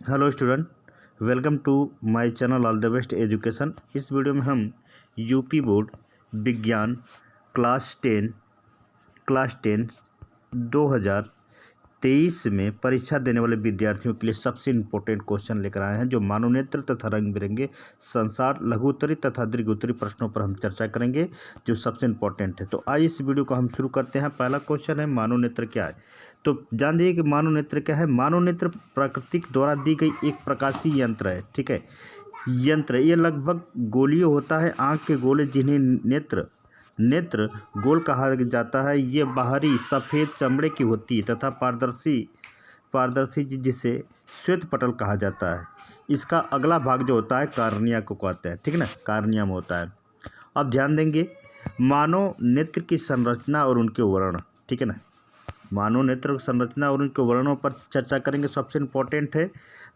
Hello student, welcome to my channel all the best education. इस video में हम UP board विज्ञान class 10 2023 में परीक्षा देने वाले विद्यार्थियों के लिए सबसे इम्पोर्टेंट क्वेश्चन लेकर आए हैं, जो मानवनेत्र तथा रंग बिरंगे संसार लघु उत्तरी तथा दीर्घ उत्तरी प्रश्नों पर हम चर्चा करेंगे, जो सबसे इम्पोर्टेंट है। तो आइए इस वीडियो को हम शुरू करते हैं। पहला क्वेश्चन है, मानवनेत्र क्या है? तो जान दीजिए कि मानवनेत्र क्या है। मानवनेत्र प्रकृति द्वारा दी गई एक प्रकाशीय यंत्र है। ठीक है, यंत्र ये लगभग गोलीय होता है। आँख के गोले जिन्हें नेत्र गोल कहा जाता है, ये बाहरी सफ़ेद चमड़े की होती है तथा पारदर्शी जिसे श्वेत पटल कहा जाता है। इसका अगला भाग जो होता है कार्निया को कहते हैं। ठीक है ना, कार्निया में होता है। अब ध्यान देंगे मानव नेत्र की संरचना और उनके वर्ण। ठीक है ना, मानव नेत्र संरचना और उनके वर्णों पर चर्चा करेंगे, सबसे इम्पोर्टेंट है।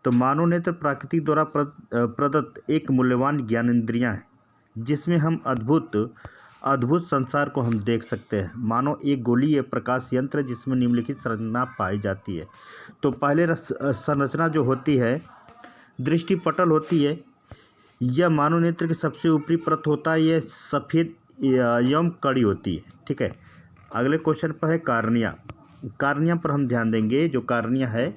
तो मानव नेत्र प्रकृति द्वारा प्रदत्त एक मूल्यवान ज्ञानेंद्रियां है, जिसमें हम अद्भुत संसार को हम देख सकते हैं। मानो एक गोलीय प्रकाश यंत्र जिसमें निम्नलिखित संरचना पाई जाती है। तो पहले संरचना जो होती है, दृष्टिपटल होती है। यह मानव नेत्र की सबसे ऊपरी परत होता है। यह सफ़ेद एवं कड़ी होती है। ठीक है, अगले क्वेश्चन पर है कार्निया पर हम ध्यान देंगे। जो कार्निया है,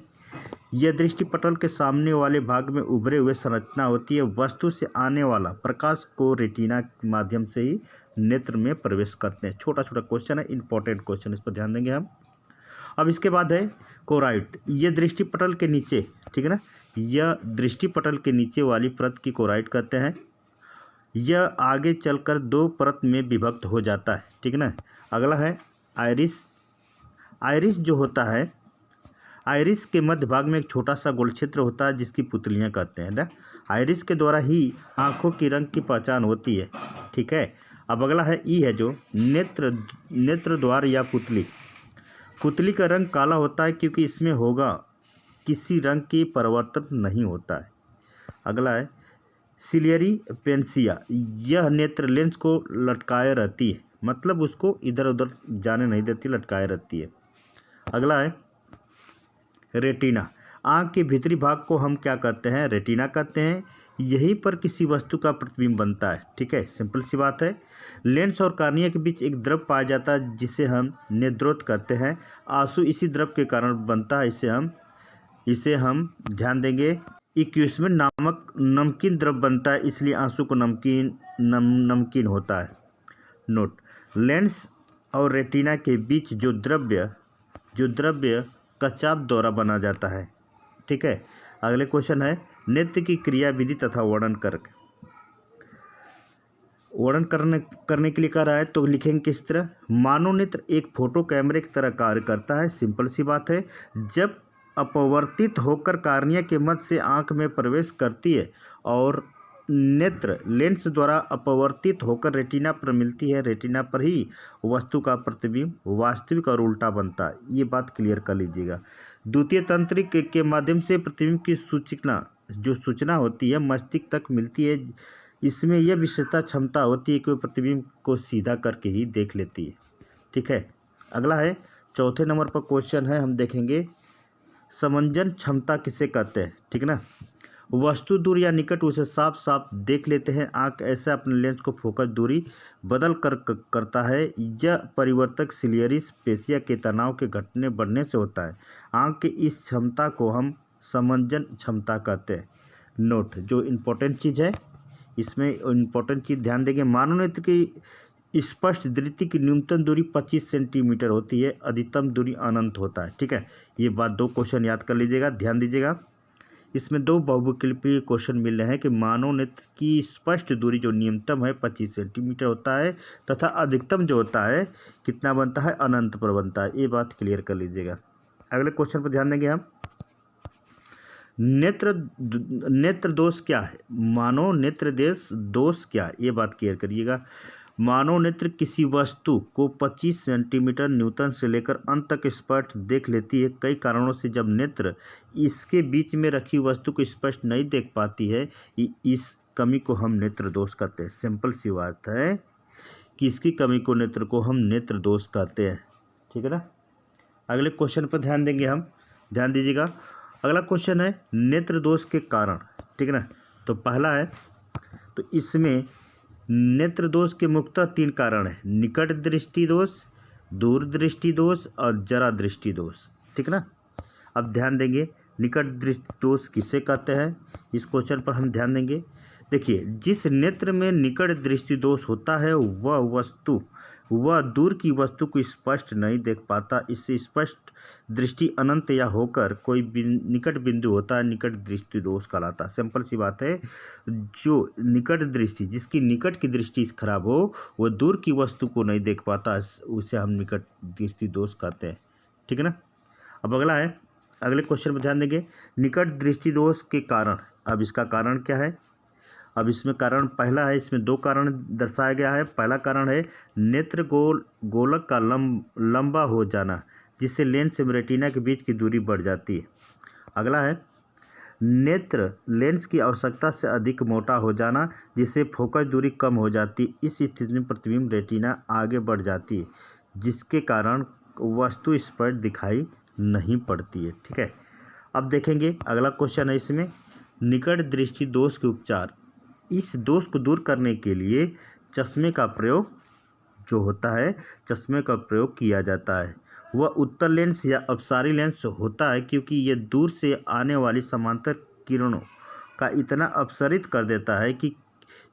यह दृष्टिपटल के सामने वाले भाग में उभरे हुए संरचना होती है। वस्तु से आने वाला प्रकाश को रेटिना के माध्यम से ही नेत्र में प्रवेश करते हैं। छोटा छोटा क्वेश्चन है, इंपॉर्टेंट क्वेश्चन, इस पर ध्यान देंगे हम। अब इसके बाद है कोराइट। ये दृष्टिपटल के नीचे, ठीक है ना, यह दृष्टिपटल के नीचे वाली परत की कोराइट कहते हैं। यह आगे चलकर दो परत में विभक्त हो जाता है। ठीक है ना, अगला है आइरिस जो होता है, आइरिस के मध्य भाग में एक छोटा सा गोल क्षेत्र होता है, जिसकी पुतलियाँ कहते हैं ना। आइरिस के द्वारा ही आँखों की रंग की पहचान होती है। ठीक है, अब अगला है ई है, जो नेत्र द्वार या पुतली का रंग काला होता है, क्योंकि इसमें होगा किसी रंग की परिवर्तन नहीं होता है। अगला है सिलियरी पेंसिया। यह नेत्र लेंस को लटकाए रहती है, मतलब उसको इधर उधर जाने नहीं देती, लटकाए रहती है। अगला है रेटिना। आँख के भीतरी भाग को हम क्या कहते हैं? रेटिना कहते हैं। यहीं पर किसी वस्तु का प्रतिबिंब बनता है। ठीक है, सिंपल सी बात है। लेंस और कार्निया के बीच एक द्रव पाया जाता है, जिसे हम नेत्रोत कहते हैं। आंसू इसी द्रव के कारण बनता है। इसे हम ध्यान देंगे, इक्विसमेंट नामक नमकीन द्रव बनता है, इसलिए आंसू को नमकीन होता है। नोट, लेंस और रेटिना के बीच जो द्रव्य कचाप द्वारा बना जाता है। ठीक है, अगले क्वेश्चन है नेत्र की क्रिया विधि तथा वर्णन करने के लिए कह रहा है, तो लिखेंगे किस तरह? मानव नेत्र एक फोटो कैमरे की तरह कार्य करता है। सिंपल सी बात है। जब अपवर्तित होकर कार्निया के मध्य से आंख में प्रवेश करती है और नेत्र लेंस द्वारा अपवर्तित होकर रेटिना पर मिलती है, रेटिना पर ही वस्तु का प्रतिबिंब वास्तविक और उल्टा बनता है। ये बात क्लियर कर लीजिएगा। द्वितीय तंत्रिक के माध्यम से प्रतिबिंब की सूचना होती है, मस्तिष्क तक मिलती है। इसमें यह विशेषता क्षमता होती है कि वह प्रतिबिंब को सीधा करके ही देख लेती है। ठीक है, अगला है चौथे नंबर पर क्वेश्चन है, हम देखेंगे समंजन क्षमता किसे कहते हैं? ठीक है ना, वस्तु दूर या निकट उसे साफ साफ देख लेते हैं। आँख ऐसे अपने लेंस को फोकस दूरी बदल कर करता है। यह परिवर्तक सिलियरिस पेशिया के तनाव के घटने बढ़ने से होता है। आँख की इस क्षमता को हम समंजन क्षमता कहते हैं। नोट, जो इम्पोर्टेंट चीज़ है, इसमें इम्पोर्टेंट चीज़ ध्यान देंगे। मानव नेत्र की स्पष्ट दृष्टि की न्यूनतम दूरी 25 सेंटीमीटर होती है, अधिकतम दूरी अनंत होता है। ठीक है, ये बात, दो क्वेश्चन याद कर लीजिएगा, ध्यान दीजिएगा। इसमें दो बहुविकल्पीय क्वेश्चन मिल रहे हैं कि मानव नेत्र की स्पष्ट दूरी जो न्यूनतम है 25 सेंटीमीटर होता है, तथा अधिकतम जो होता है कितना बनता है? अनंत पर बनता है। ये बात क्लियर कर लीजिएगा। अगले क्वेश्चन पर ध्यान देंगे हम। नेत्र दोष क्या है? मानव नेत्र दोष क्या है? ये बात क्लियर करिएगा। मानव नेत्र किसी वस्तु को 25 सेंटीमीटर न्यूटन से लेकर अंत तक स्पष्ट देख लेती है। कई कारणों से जब नेत्र इसके बीच में रखी वस्तु को स्पष्ट नहीं देख पाती है, इस कमी को हम नेत्र दोष कहते हैं। सिंपल सी बात है कि इसकी कमी को नेत्र को हम नेत्र दोष कहते हैं। ठीक है ना, अगले क्वेश्चन पर ध्यान देंगे हम, ध्यान दीजिएगा। अगला क्वेश्चन है नेत्र दोष के कारण, ठीक है ना। तो पहला है, तो इसमें नेत्र दोष के मुख्यतः 3 कारण है, निकट दृष्टि दोष, दूर दृष्टि दोष और जरा दृष्टि दोष, ठीक ना। अब ध्यान देंगे निकट दृष्टि दोष किसे कहते हैं, इस क्वेश्चन पर हम ध्यान देंगे। देखिए, जिस नेत्र में निकट दृष्टि दोष होता है वह दूर की वस्तु को स्पष्ट नहीं देख पाता। इससे स्पष्ट दृष्टि अनंत या होकर कोई निकट बिंदु होता है, निकट दृष्टि दोष कहलाता है। सिंपल सी बात है, जो निकट दृष्टि, जिसकी निकट की दृष्टि खराब हो, वह दूर की वस्तु को नहीं देख पाता, उसे हम निकट दृष्टि दोष कहते हैं, ठीक है ना। अब अगला है, अगले क्वेश्चन में ध्यान देंगे, निकट दृष्टि दोष के कारण। अब इसका कारण क्या है, अब इसमें कारण पहला है, इसमें 2 कारण दर्शाया गया है। पहला कारण है नेत्र गोलक का लंबा हो जाना, जिससे लेंस एवं रेटिना के बीच की दूरी बढ़ जाती है। अगला है नेत्र लेंस की आवश्यकता से अधिक मोटा हो जाना, जिससे फोकस दूरी कम हो जाती है। इस स्थिति में प्रतिबिंब रेटिना आगे बढ़ जाती है, जिसके कारण वस्तु स्पष्ट दिखाई नहीं पड़ती है, ठीक है। अब देखेंगे अगला क्वेश्चन है, इसमें निकट दृष्टि दोष के उपचार। इस दोष को दूर करने के लिए चश्मे का प्रयोग जो होता है, चश्मे का प्रयोग किया जाता है। वह उत्तल लेंस या अपसारी लेंस होता है, क्योंकि यह दूर से आने वाली समांतर किरणों का इतना अपसरित कर देता है कि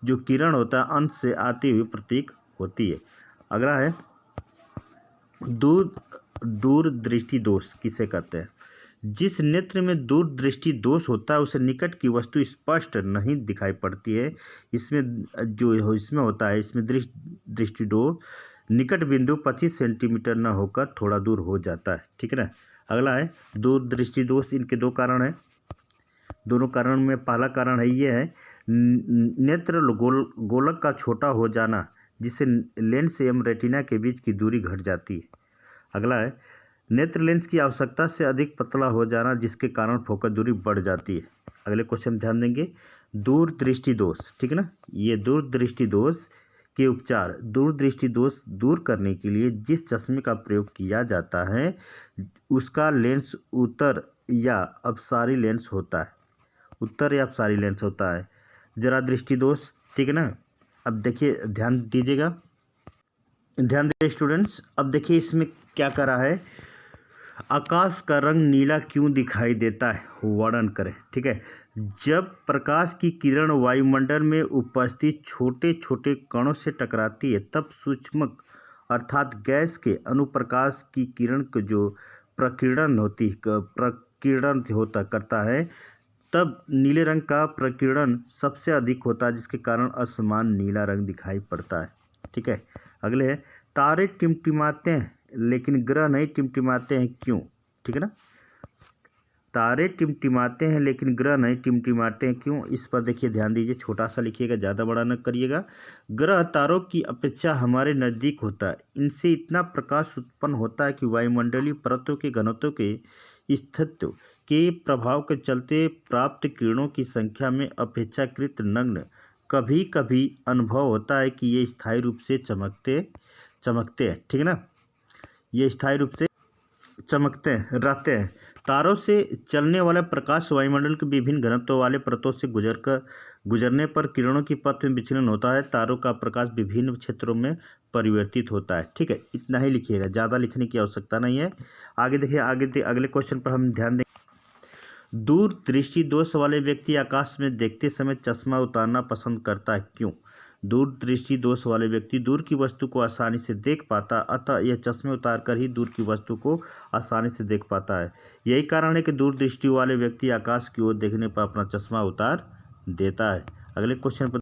जो किरण होता है अंत से आती हुई प्रतीक होती है। अगला है दूर दृष्टि दोष किसे कहते हैं। जिस नेत्र में दूर दृष्टि दोष होता है उसे निकट की वस्तु स्पष्ट नहीं दिखाई पड़ती है। इसमें होता है, इसमें दृष्टि दोष निकट बिंदु 25 सेंटीमीटर न होकर थोड़ा दूर हो जाता है, ठीक है ना। अगला है दूर दृष्टि दोष, इनके 2 कारण हैं। दोनों कारण में पहला कारण है, ये है नेत्र गोलक का छोटा हो जाना, जिससे लेंस एवं रेटिना के बीच की दूरी घट जाती है। अगला है नेत्र लेंस की आवश्यकता से अधिक पतला हो जाना, जिसके कारण फोकस दूरी बढ़ जाती है। अगले क्वेश्चन ध्यान देंगे, दूर दृष्टि दोष, ठीक है ना। ये दूर दृष्टि दोष के उपचार। दूर दृष्टि दोष दूर करने के लिए जिस चश्मे का प्रयोग किया जाता है उसका लेंस उत्तर या अपसारी लेंस होता है, उत्तर या अपसारी लेंस होता है। जरा दृष्टि दोष, ठीक है ना। अब देखिए ध्यान दीजिएगा, ध्यान दीजिए स्टूडेंट्स। अब देखिए इसमें क्या करा है, आकाश का रंग नीला क्यों दिखाई देता है, वर्णन करें, ठीक है। जब प्रकाश की किरण वायुमंडल में उपस्थित छोटे छोटे कणों से टकराती है, तब सूक्ष्मक अर्थात गैस के अनुप्रकाश की किरण को जो प्रकीर्णन करता है, तब नीले रंग का प्रकीर्णन सबसे अधिक होता है, जिसके कारण असमान नीला रंग दिखाई पड़ता है, ठीक है। अगले है तारे टिमटिमाते हैं लेकिन ग्रह नहीं टिमटिमाते हैं, क्यों, ठीक है ना। तारे टिमटिमाते हैं लेकिन ग्रह नहीं टिमटिमाते हैं, क्यों, इस पर देखिए ध्यान दीजिए, छोटा सा लिखिएगा, ज़्यादा बड़ा न करिएगा। ग्रह तारों की अपेक्षा हमारे नज़दीक होता है, इनसे इतना प्रकाश उत्पन्न होता है कि वायुमंडलीय परतों के घनत्व के स्थित्व के प्रभाव के चलते प्राप्त किरणों की संख्या में अपेक्षाकृत नगण्य कभी कभी अनुभव होता है कि ये स्थायी रूप से चमकते हैं, ठीक है ना। ये स्थायी रूप से चमकते रहते हैं। तारों से चलने वाला प्रकाश वायुमंडल के विभिन्न घनत्व वाले परतों से गुजरने पर किरणों की पथ में विचलन होता है। तारों का प्रकाश विभिन्न क्षेत्रों में परिवर्तित होता है, ठीक है। इतना ही लिखिएगा, ज़्यादा लिखने की आवश्यकता नहीं है। आगे देखिए, अगले क्वेश्चन पर हम ध्यान दें। दूर दृष्टि दोष वाले व्यक्ति आकाश में देखते समय चश्मा उतारना पसंद करता है, क्यों। दूर दृष्टि दोष वाले व्यक्ति दूर की वस्तु को आसानी से देख पाता, अतः यह चश्मे उतारकर ही दूर की वस्तु को आसानी से देख पाता है। यही कारण है कि दूर दृष्टि वाले व्यक्ति आकाश की ओर देखने पर अपना चश्मा उतार देता है। अगले क्वेश्चन पर